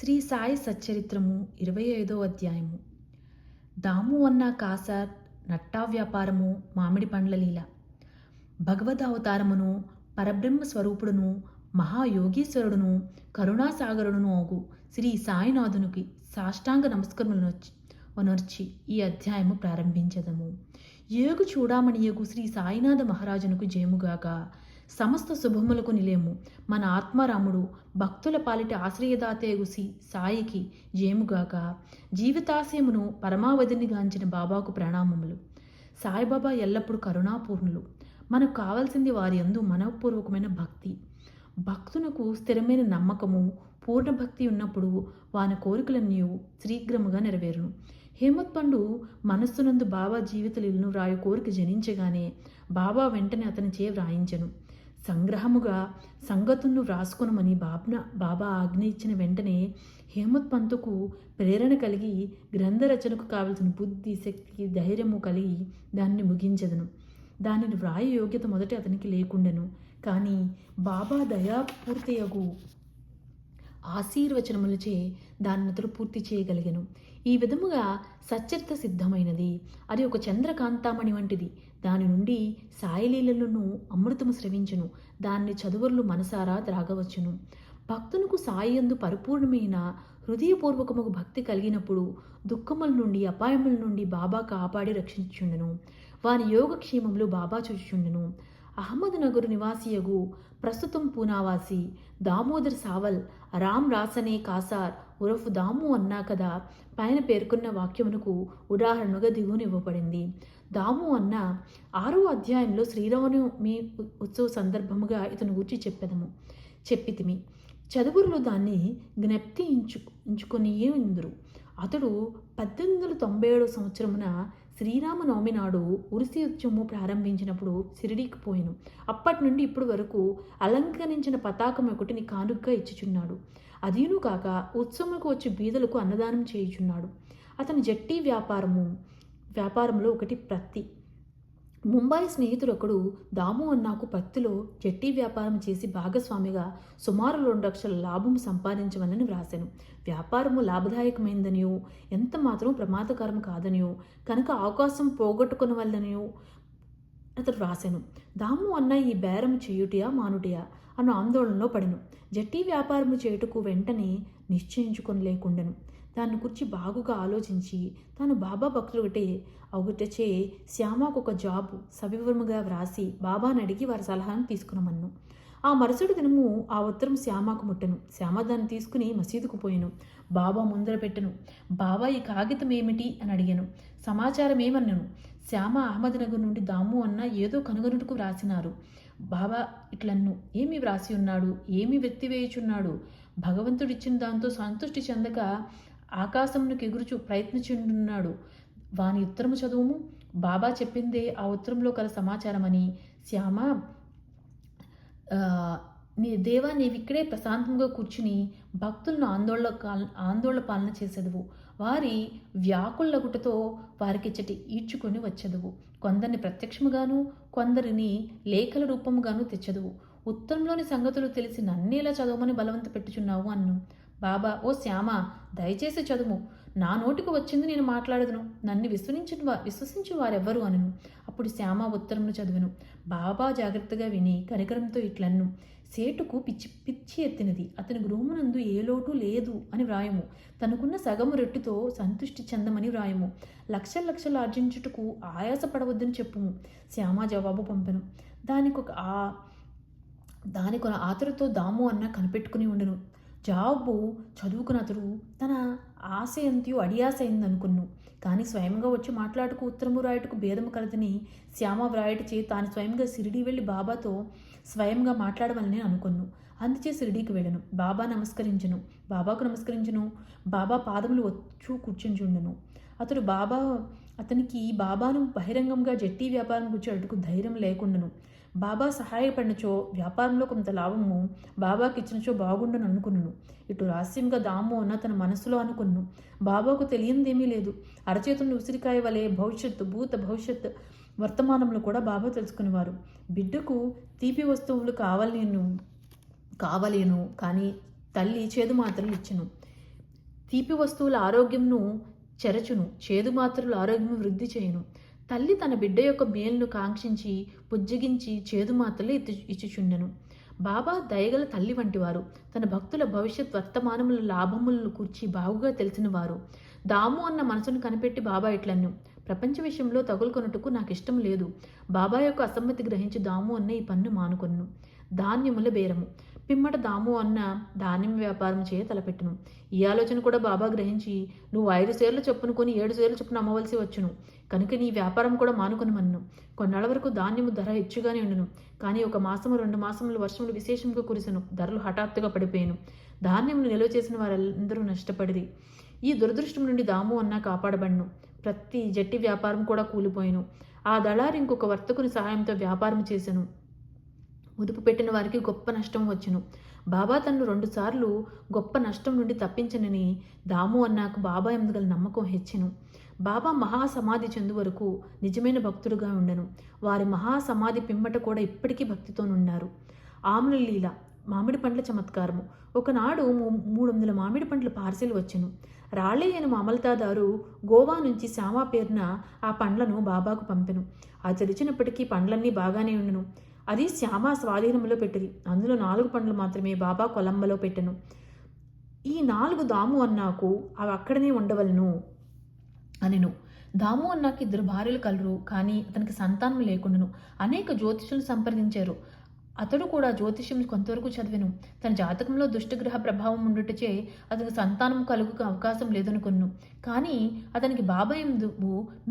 శ్రీ సాయి సచ్చరిత్రము 25వ అధ్యాయము. దాము అన్న కాసార్ నట్టా వ్యాపారము మామిడి పండ్ల లీల. భగవద్ అవతారమును పరబ్రహ్మ స్వరూపుడును మహాయోగీశ్వరుడును కరుణాసాగరుడును అగు శ్రీ సాయినాథునికి సాష్టాంగ నమస్కరములనొచ్చి ఈ అధ్యాయము ప్రారంభించదము. ఏగు చూడామణియగు శ్రీ సాయినాథ మహారాజునకు జయముగాక. సమస్త శుభములకు నిలేము మన ఆత్మారాముడు భక్తుల పాలిట ఆశ్రయదాతేగు సాయికి జయముగాక. జీవితాశయమును పరమావధినిగాంచిన బాబాకు ప్రణామములు. సాయిబాబా ఎల్లప్పుడూ కరుణాపూర్ణులు. మనకు కావాల్సింది వారి యందు మనఃపూర్వకమైన భక్తి. భక్తునకు స్థిరమైన నమ్మకము పూర్ణ భక్తి ఉన్నప్పుడు వాని కోరికలన్నీ శీఘ్రముగా నెరవేరును. హేమత్ పండు మనస్సునందు బాబా జీవిత లీలను వ్రాయు కోరిక జనించగానే బాబా వెంటనే అతని చే వ్రాయించను. సంగ్రహముగా సంగతులను వ్రాసుకునమని బాబా ఆజ్ఞ ఇచ్చిన వెంటనే హేమత్ పంతుకు ప్రేరణ కలిగి గ్రంథ రచనకు కావలసిన బుద్ధి, శక్తి, ధైర్యము కలిగి దానిని ముగించదను. దానిని వ్రాయ యోగ్యత మొదట అతనికి లేకుండెను. కానీ బాబా దయాపూర్తియగు ఆశీర్వచనములచే దాన్ని అతడు పూర్తి చేయగలిగెను. ఈ విధముగా సచ్చరిత సిద్ధమైనది. అది ఒక చంద్రకాంతామణి వంటిది. దాని నుండి సాయిలీలలను అమృతము స్రవించును. దాన్ని చదువులు మనసారా త్రాగవచ్చును. భక్తునకు సాయియందు పరిపూర్ణమైన హృదయపూర్వకముకు భక్తి కలిగినప్పుడు దుఃఖముల నుండి, అపాయముల నుండి బాబా కాపాడి రక్షించుండెను. వారి యోగక్షేమములు బాబా చూచుచుండెను. అహ్మద్ నగరు నివాసియగు ప్రస్తుతం పూనావాసి దామోదర్ సావల్ రామ్ రాసనే కాసార్ ఉరఫ్ దాము అన్నా కదా పైన పేర్కొన్న వాక్యమునకు ఉదాహరణగా దిగువనివ్వబడింది. దాము అన్న 6వ అధ్యాయంలో శ్రీరామనవమి ఉత్సవ సందర్భముగా ఇతను గూర్చి చెప్పితిమి. చదువురులు దాన్ని జ్ఞప్తి ఎంచుకొని ఇందురు. అతడు 1897 సంవత్సరమున శ్రీరామనవమి నాడు ఉరిసి ఉత్సవము ప్రారంభించినప్పుడు షిరిడీకి పోయెను. అప్పటి నుండి ఇప్పటి వరకు అలంకరించిన పతాకం ఒకటిని కానుకగా ఇచ్చుచున్నాడు. అదీను కాక ఉత్సవములకు వచ్చి బీదలకు అన్నదానం చేయుచున్నాడు. అతని జట్టి వ్యాపారంలో ఒకటి ప్రత్తి. ముంబై స్నేహితుడు ఒకడు దాము అన్నాకు పత్తిలో జట్టి వ్యాపారం చేసి భాగస్వామిగా సుమారు 2 లక్షల లాభం సంపాదించవలని వ్రాశాను. వ్యాపారము లాభదాయకమైందనియో ఎంత మాత్రం ప్రమాదకరం కాదనియో కనుక అవకాశం పోగొట్టుకున్న వల్లనియో అతడు వ్రాశాను. దాము అన్న ఈ బేరం చేయుటియా మానుటియా అన్న ఆందోళనలో పడెను. జట్టి వ్యాపారము చేయుటకు వెంటనే నిశ్చయించుకొని లేకుండెను. దాన్ని గురించి బాగుగా ఆలోచించి తాను బాబా భక్తుడు ఒకటచే శ్యామకు ఒక జాబు సవివరముగా వ్రాసి బాబాని అడిగి వారి సలహాను తీసుకునమన్ను. ఆ మరుసటి దినము ఆ ఉత్తరం శ్యామకు ముట్టెను. శ్యామ దాన్ని తీసుకుని మసీదుకు పోయాను. బాబా ముందర పెట్టెను. బాబా ఈ కాగితం ఏమిటి అని అడిగాను. సమాచారం ఏమన్నాను. శ్యామ అహ్మద్నగర్ నుండి దాము అన్న ఏదో కనుగొనుటకు వ్రాసినారు. బాబా ఇట్లన్ను. ఏమి వ్రాసి ఉన్నాడు, ఏమి వెత్తివేయుచున్నాడు. భగవంతుడిచ్చిన దాంతో సంతృష్టి చెందక ఆకాశమునకు ఎగురుచు ప్రయత్నించున్నాడు. వాని ఉత్తరము చదువుము. బాబా చెప్పిందే ఆ ఉత్తరంలో కల సమాచారమని. శ్యామ, దేవా నీవిక్కడే ప్రశాంతంగా కూర్చుని భక్తులను ఆందోళన పాలన చేసేదువు. వారి వ్యాకులగుటతో వారికిచ్చటి ఈడ్చుకొని వచ్చేదువు. కొందరిని ప్రత్యక్షముగాను కొందరిని లేఖల రూపముగాను తెచ్చదువు. ఉత్తరంలోని సంగతులు తెలిసి నన్నేలా చదవమని బలవంత పెట్టుచున్నావు అన్ను. బాబా, ఓ శ్యామ, దయచేసి చదువు. నా నోటికి వచ్చింది నేను మాట్లాడదును. నన్ను విశ్వసించు వారెవ్వరు అనను. అప్పుడు శ్యామ ఉత్తరమును చదివెను. బాబా జాగ్రత్తగా విని కనికరంతో ఇట్లన్ను. సేటుకు పిచ్చి ఎత్తినది. అతని గృహమునందు ఏ లోటు లేదు అని వ్రాయము. తనకున్న సగము రెట్టుతో సంతృష్టి చెందమని వ్రాయము. లక్షలు ఆర్జించుటకు ఆయాసపడవద్దని చెప్పుము. శ్యామ జవాబు పంపెను. దానికొన ఆతరుతో దాము అన్న కనిపెట్టుకుని ఉండను. జాబు చదువుకున్న అతడు తన ఆశయంతియో అడియాసైందనుకున్ను. కానీ స్వయంగా వచ్చి మాట్లాడుకు ఉత్తరము రాయటకు భేదము కలదని శ్యామ వ్రాయటచే తాను స్వయంగా షిరిడీ వెళ్ళి బాబాతో స్వయంగా మాట్లాడవాలని అనుకున్ను. అందుచే షిరిడీకి వెళ్ళను. బాబాకు నమస్కరించను. బాబా పాదములు వచ్చు కూర్చుంచుండెను. అతనికి బాబాను బహిరంగంగా జట్టి వ్యాపారం కూర్చోటకు ధైర్యం లేకుండాను. బాబా సహాయపడినచో వ్యాపారంలో కొంత లాభము బాబాకి ఇచ్చినచో బాగుండను అనుకున్నాను. ఇటు రహస్యంగా దాము అన్న తన మనసులో అనుకున్నాను. బాబాకు తెలియందేమీ లేదు. అరచేతులను ఉసిరికాయ వలె భూత భవిష్యత్ వర్తమానంలో కూడా బాబా తెలుసుకునేవారు. బిడ్డకు తీపి వస్తువులు కావలేను కానీ తల్లి చేదు మాత్రలు ఇచ్చెను. తీపి వస్తువుల ఆరోగ్యంను చెరచును, చేదు మాత్రలు ఆరోగ్యం వృద్ధి చేయును. తల్లి తన బిడ్డ యొక్క మేలును కాంక్షించి బుజ్జగించి చేదు మాత్రలు ఇచ్చుచుండెను. బాబా దయగల తల్లి వంటివారు, తన భక్తుల భవిష్యత్ వర్తమానముల లాభములను కూర్చి బాగుగా తెలిసినవారు. దాము అన్న మనసును కనిపెట్టి బాబా ఇట్లన్ను, ప్రపంచ విషయంలో తగులుకొనుటకు నాకు ఇష్టం లేదు. బాబా యొక్క అసమ్మతి గ్రహించి దాము అన్న ఈ పన్ను మానుకొన్ను. ధాన్యముల బేరము. పిమ్మట దాము అన్న ధాన్యం వ్యాపారం చేయ తలపెట్టును. ఈ ఆలోచన కూడా బాబా గ్రహించి, నువ్వు 5 సేర్లు చొప్పున కొని 7 సేర్లు చొప్పున అమ్మవలసి వచ్చును, కనుక నీ వ్యాపారం కూడా మానుకొనమన్ను. కొన్నాళ్ళ వరకు ధాన్యము ధర హెచ్చుగానే ఉండును. కానీ 1 మాసము 2 మాసములు వర్షములు విశేషంగా కురిసెను. ధరలు హఠాత్తుగా పడిపోయాను. ధాన్యమును నిల్వ చేసిన వారందరూ నష్టపడిరి. ఈ దురదృష్టం నుండి దాము అన్న కాపాడబడ్ను. ప్రతి జట్టి వ్యాపారం కూడా కూలిపోయాను. ఆ దళారి ఇంకొక వర్తకుని సహాయంతో వ్యాపారం చేసెను. ముదుపు పెట్టిన వారికి గొప్ప నష్టం వచ్చును. బాబా తన్ను 2 సార్లు గొప్ప నష్టం నుండి తప్పించనని దాము అన్నాకు బాబా ఎందు నమ్మకం హెచ్చెను. బాబా మహాసమాధి చెందు వరకు నిజమైన భక్తుడుగా ఉండెను. వారి మహాసమాధి పిమ్మట కూడా ఇప్పటికీ భక్తితోనున్నారు. ఆమ్ల లీల. మామిడి పండ్ల చమత్కారము. ఒకనాడు 300 మామిడి పండ్ల పార్సిల్ వచ్చెను. రాళ్ళే అయిన మామలతాదారు గోవా నుంచి శ్యామా పేరున ఆ పండ్లను బాబాకు పంపెను. అది తెరిచినప్పటికీ పండ్లన్నీ బాగానే ఉండును. అది శ్యామ స్వాధీనంలో పెట్టింది. అందులో 4 పండ్లు మాత్రమే బాబా కొలంబలో పెట్టెను. ఈ 4 దాము అన్నాకు అవి అక్కడనే ఉండవలను అనెను. దాము అన్నాకు 2 భార్యలు కలరు, కానీ అతనికి సంతానం లేకుండాను. అనేక జ్యోతిషులను సంప్రదించారు. అతడు కూడా జ్యోతిష్యం కొంతవరకు చదివెను. తన జాతకంలో దుష్టగ్రహ ప్రభావం ఉండుటచే అతనికి సంతానం కలుగుకు అవకాశం లేదనుకొన్ను. కానీ అతనికి బాబా ఎందు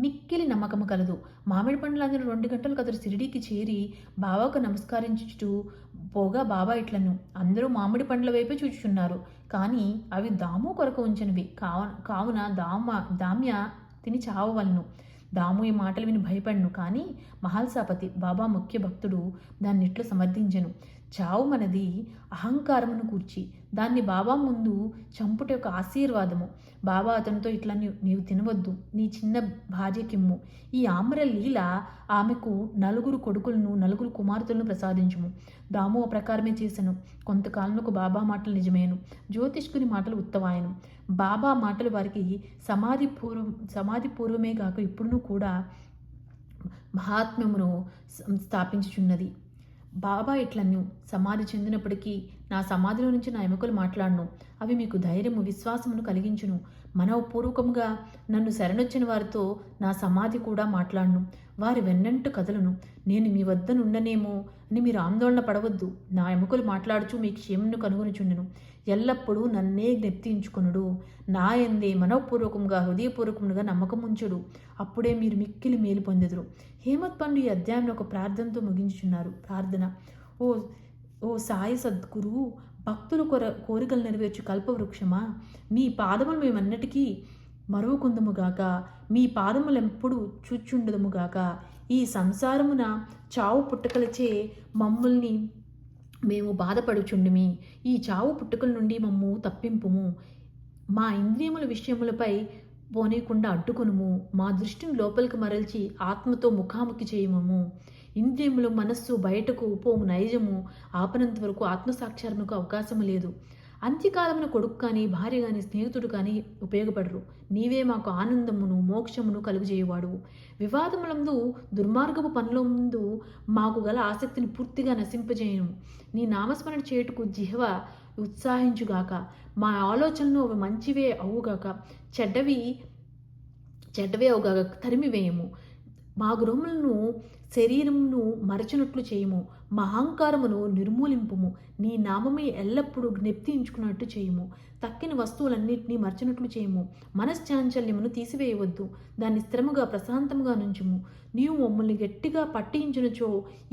మిక్కిలి నమ్మకము కలదు. మామిడి పండ్లందరూ 2 గంటలకు అతడు షిరిడీకి చేరి బాబాకు నమస్కరించుచు పోగా బాబా ఇట్లను, అందరూ మామిడి పండ్ల వైపే చూచుచున్నారు, కానీ అవి దాము కొరకు ఉంచినవి కావున దామ్య తిని చావవలను. దాము ఈ మాటలు విని భయపడ్ను. కానీ మహల్సాపతి బాబా ముఖ్య భక్తుడు దాన్ని ఇట్లు సమర్థించెను. చావు మనది అహంకారమును కూర్చి, దాన్ని బాబా ముందు చంపుట యొక్క ఆశీర్వాదము. బాబా అతనితో ఇట్లా నీవు తినవద్దు, నీ చిన్న భార్యకిమ్ము. ఈ ఆమ్ర లీల ఆమెకు 4 కొడుకులను 4 కుమార్తెలను ప్రసాదించుము. దాము ఆ ప్రకారమే చేసెను. కొంతకాలంకు బాబా మాటలు నిజమేను, జ్యోతిష్కుని మాటలు ఉత్తమాయను. బాబా మాటలు వారికి సమాధి పూర్వమే కాక ఇప్పుడును కూడా మహాత్మ్యమును స్థాపించుచున్నది. బాబా ఇట్లను, సమాధి చెందినప్పటికీ నా సమాధిలో నుంచి నా ఎముకలు మాట్లాడును. అవి మీకు ధైర్యము విశ్వాసమును కలిగించును. మనవపూర్వకంగా నన్ను శరణొచ్చిన వారితో నా సమాధి కూడా మాట్లాడును. వారి వెన్నంటు కదలను. నేను మీ వద్ద నుండనేమో అని మీరు ఆందోళన పడవద్దు. నా ఎముకలు మాట్లాడుచు మీ క్షేమను కనుగొనిచుండెను. ఎల్లప్పుడూ నన్నే జ్ఞప్తించుకొనుడు. నా ఎందే మనఃపూర్వకంగా హృదయపూర్వకంగా నమ్మకం ఉంచుడు. అప్పుడే మీరు మిక్కిలి మేలు పొందెదరు. హేమత్ పండు ఈ అధ్యాయంలో ఒక ప్రార్థనతో ముగించుచున్నారు. ప్రార్థన. ఓ సాయి సద్గురు, భక్తులు కోరికలు నెరవేర్చు కల్పవృక్షమా, మీ పాదములు మేమన్నటికీ మరువకుందముగాక, మీ పాదములెప్పుడు చూచుండదముగాక. ఈ సంసారమున చావు పుట్టుకలచే మమ్మల్ని మేము బాధపడుచుండిమి. ఈ చావు పుట్టుకల నుండి మమ్ము తప్పింపుము. మా ఇంద్రియముల విషయములపై పోనీయకుండా అడ్డుకొనుము. మా దృష్టిని లోపలికి మరల్చి ఆత్మతో ముఖాముఖి చేయమము. ఇంద్రియములు మనస్సు బయటకు పోము నైజము ఆపనంత వరకు ఆత్మసాక్షాత్మకు అవకాశము లేదు. అంత్యకాలమున కొడుకు కానీ భార్య కానీ స్నేహితుడు కానీ ఉపయోగపడరు. నీవే మాకు ఆనందమును మోక్షమును కలుగజేయవాడు. వివాదములందు దుర్మార్గపు పనుల ముందు మాకు గల ఆసక్తిని పూర్తిగా నశింపజేయను. నీ నామస్మరణ చేయుటకు జిహ్వ ఉత్సాహించుగాక. మా ఆలోచనలు అవి మంచివే అవుగాక, చెడ్డవే అవుగాక తరిమివేయము. మా గృహములను శరీరమును మరచినట్లు చేయము. మా అహంకారమును నిర్మూలింపుము. నీ నామమే ఎల్లప్పుడూ జ్ఞప్తించుకున్నట్టు చేయము. తక్కిన వస్తువులన్నింటినీ మరచినట్లు చేయము. మనశ్చాంచల్యమును తీసివేయవద్దు. దాన్ని స్థిరముగా ప్రశాంతముగా నుంచుము. నీవు మమ్మల్ని గట్టిగా పట్టించునుచో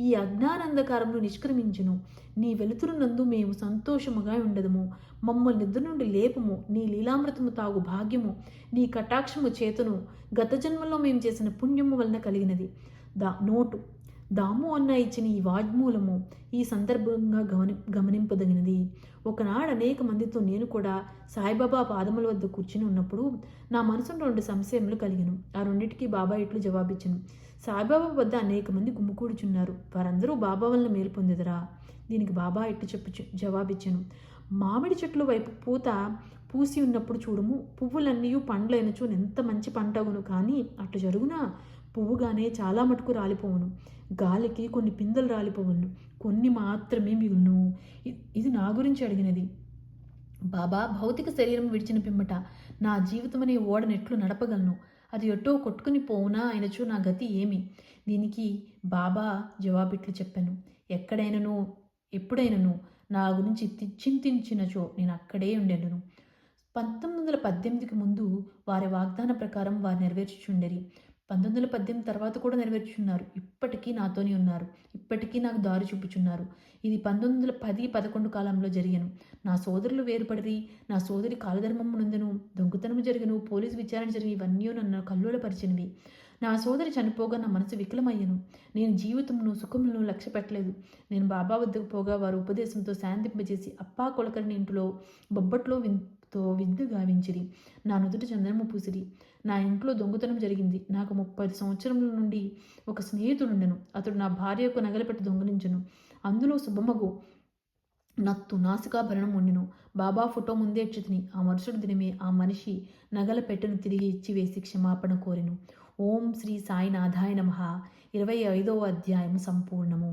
ఈ అజ్ఞానంధకారమును నిష్క్రమించును. నీ వెలుతురునందు మేము సంతోషముగా ఉండదము. మమ్మల్ని నిద్ర నుండి లేపము. నీ లీలామృతము తాగు భాగ్యము నీ కటాక్షము చేతును గత జన్మలో మేము చేసిన పుణ్యము వలన కలిగినది. నోటు. దాము అన్న ఇచ్చిన ఈ వాగ్మూలము ఈ సందర్భంగా గమనింపదగినది. ఒకనాడు అనేక మందితో నేను కూడా సాయిబాబా పాదముల వద్ద కూర్చుని ఉన్నప్పుడు నా మనసును 2 సంశయములు కలిగను. ఆ రెండింటికి బాబా ఇట్లు జవాబిచ్చను. సాయిబాబా వద్ద అనేక మంది గుమ్ముకూడుచున్నారు, వారందరూ బాబా వలన మేలు పొందెదరా? దీనికి బాబా ఇట్లు జవాబిచ్చను. మామిడి చెట్లు వైపు పూత పూసి ఉన్నప్పుడు చూడుము పువ్వులన్నీ పండ్లైనచు ఎంత మంచి పంటగును, కానీ అట్లు జరుగునా పువ్వుగానే చాలా మటుకు రాలిపోవును. గాలికి కొన్ని పిందెలు రాలిపోవును, కొన్ని మాత్రమే మిగులును. ఇది నా గురించి అడిగినది. బాబా, భౌతిక శరీరం విడిచిన పిమ్మట నా జీవితం అనే ఓడనెట్లు నడపగలను? అది ఎటో కొట్టుకుని పోవునా అయినచో నా గతి ఏమి? దీనికి బాబా జవాబిట్లు చెప్పాను. ఎక్కడైనను ఎప్పుడైనను నా గురించి చింతించినచో నేను అక్కడే ఉండెను. 1918కి ముందు వారి వాగ్దాన ప్రకారం వారు నెరవేర్చుచుండెరి. 1918 తర్వాత కూడా నెరవేర్చుచున్నారు. ఇప్పటికీ నాతోనే ఉన్నారు. ఇప్పటికీ నాకు దారి చూపుచున్నారు. ఇది 1910-11 కాలంలో జరిగెను. నా సోదరులు వేరుపడిరి. నా సోదరి కాలధర్మము నందెను. దొంగతనము జరిగెను. పోలీసు విచారణ జరిగి ఇవన్నీ నన్ను కల్లోలపరిచినవి. నా సోదరి చనిపోగా నా మనసు వికలమయ్యను. నేను జీవితమును సుఖములను లక్ష్య పెట్టలేదు. నేను బాబా వద్దకు పోగా వారు ఉపదేశంతో శాంతింపజేసి అప్పా కొలకరిని ఇంటిలో బొబ్బట్లో విద్దు గావించిరి. నా నుదుట చందనము పూసిరి. నా ఇంట్లో దొంగతనం జరిగింది. నాకు 30 సంవత్సరముల నుండి ఒక స్నేహితుడుండెను. అతడు నా భార్య యొక్క నగలు పెట్టి దొంగలించెను. అందులో శుభమగు నత్తు నాసికాభరణం ఉండెను. బాబా ఫోటో ముందే ఇచ్చితిని. ఆ మరుసటి దినమే ఆ మనిషి నగల పెట్టెను తిరిగి ఇచ్చివేసి క్షమాపణ కోరెను. ఓం శ్రీ సాయినాథాయ నమః. 25వ అధ్యాయం సంపూర్ణము.